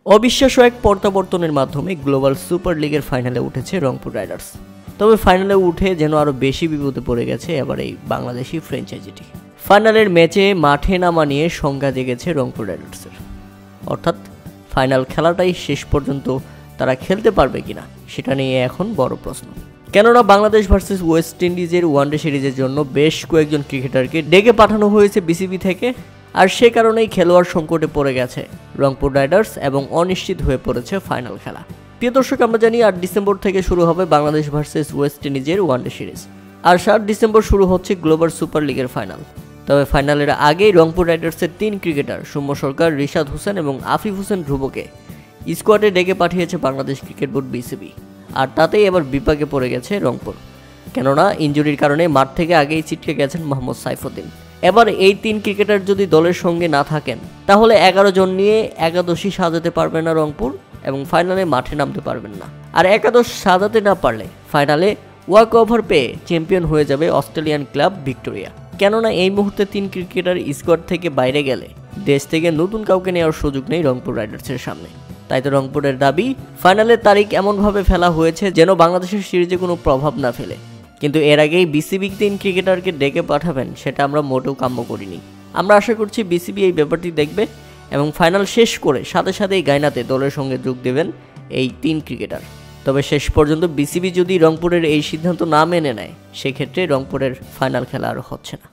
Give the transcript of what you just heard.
অবিশ্বাস্য এক প্রত্যাবর্তনের মাধ্যমে গ্লোবাল সুপার লিগের ফাইনালে উঠেছে রংপুর রাইডার্স। তবে ফাইনালে উঠে যেন আরও বেশি বিপদে পড়ে গেছে এবার এই বাংলাদেশি ফ্র্যাঞ্চাইজিটি। ফাইনালের ম্যাচে মাঠে নামা নিয়ে সংজ্ঞা জেগেছে রংপুর রাইডার্সের, অর্থাৎ ফাইনাল খেলাটাই শেষ পর্যন্ত তারা খেলতে পারবে কিনা সেটা নিয়ে এখন বড় প্রশ্ন। কেননা বাংলাদেশ ভার্সেস ওয়েস্ট ইন্ডিজের ওয়ানডে সিরিজের জন্য বেশ কয়েকজন ক্রিকেটারকে ডেকে পাঠানো হয়েছে বিসিবি থেকে, আর সে কারণেই খেলোয়াড় সংকটে পড়ে গেছে রংপুর রাইডার্স এবং অনিশ্চিত হয়ে পড়েছে ফাইনাল খেলা। প্রিয় দর্শক, আমরা জানি 8 ডিসেম্বর থেকে শুরু হবে বাংলাদেশ ভার্সেস ওয়েস্ট ইন্ডিজের ওয়ানডে সিরিজ, আর 7 ডিসেম্বর শুরু হচ্ছে গ্লোবাল সুপার লিগের ফাইনাল। তবে ফাইনালের আগেই রংপুর রাইডার্সের 3 ক্রিকেটার সৌম্য সরকার, রিশাদ হোসেন এবং আফিফ হোসেন ধ্রুবকে স্কোয়াডে ডেকে পাঠিয়েছে বাংলাদেশ ক্রিকেট বোর্ড বিসিবি, আর তাতেই এবার বিপাকে পড়ে গেছে রংপুর। কেননা ইনজুরির কারণে মাঠ থেকে আগেই ছিটকে গেছেন মোহাম্মদ সাইফুদ্দিন। এবার এই 3 ক্রিকেটার যদি দলের সঙ্গে না থাকেন তাহলে 11 জন নিয়ে একাদশী সাজাতে পারবে না রংপুর এবং ফাইনালে মাঠে নামতে পারবেন না। আর একাদশ সাজাতে না পারলে ফাইনালে ওয়াক ওভার পেয়ে চ্যাম্পিয়ন হয়ে যাবে অস্ট্রেলিয়ান ক্লাব ভিক্টোরিয়া। কেননা এই মুহূর্তে 3 ক্রিকেটার স্কোয়াড থেকে বাইরে গেলে দেশ থেকে নতুন কাউকে নেওয়ার সুযোগ নেই রংপুর রাইডার্সের সামনে। তাই তো রংপুরের দাবি ফাইনালের তারিখ এমনভাবে ফেলা হয়েছে যেন বাংলাদেশের সিরিজে কোনো প্রভাব না ফেলে। কিন্তু এর আগেই বিসিবি 3 ক্রিকেটারকে ডেকে পাঠাবেন সেটা আমরা মোটেও কাম্য করিনি। আমরা আশা করছি বিসিবি এই ব্যাপারটি দেখবে এবং ফাইনাল শেষ করে সাথে সাথেই গায়নাতে দলের সঙ্গে যোগ দেবেন এই 3 ক্রিকেটার। তবে শেষ পর্যন্ত বিসিবি যদি রংপুরের এই সিদ্ধান্ত না মেনে নেয় সেক্ষেত্রে রংপুরের ফাইনাল খেলা আর হচ্ছে না।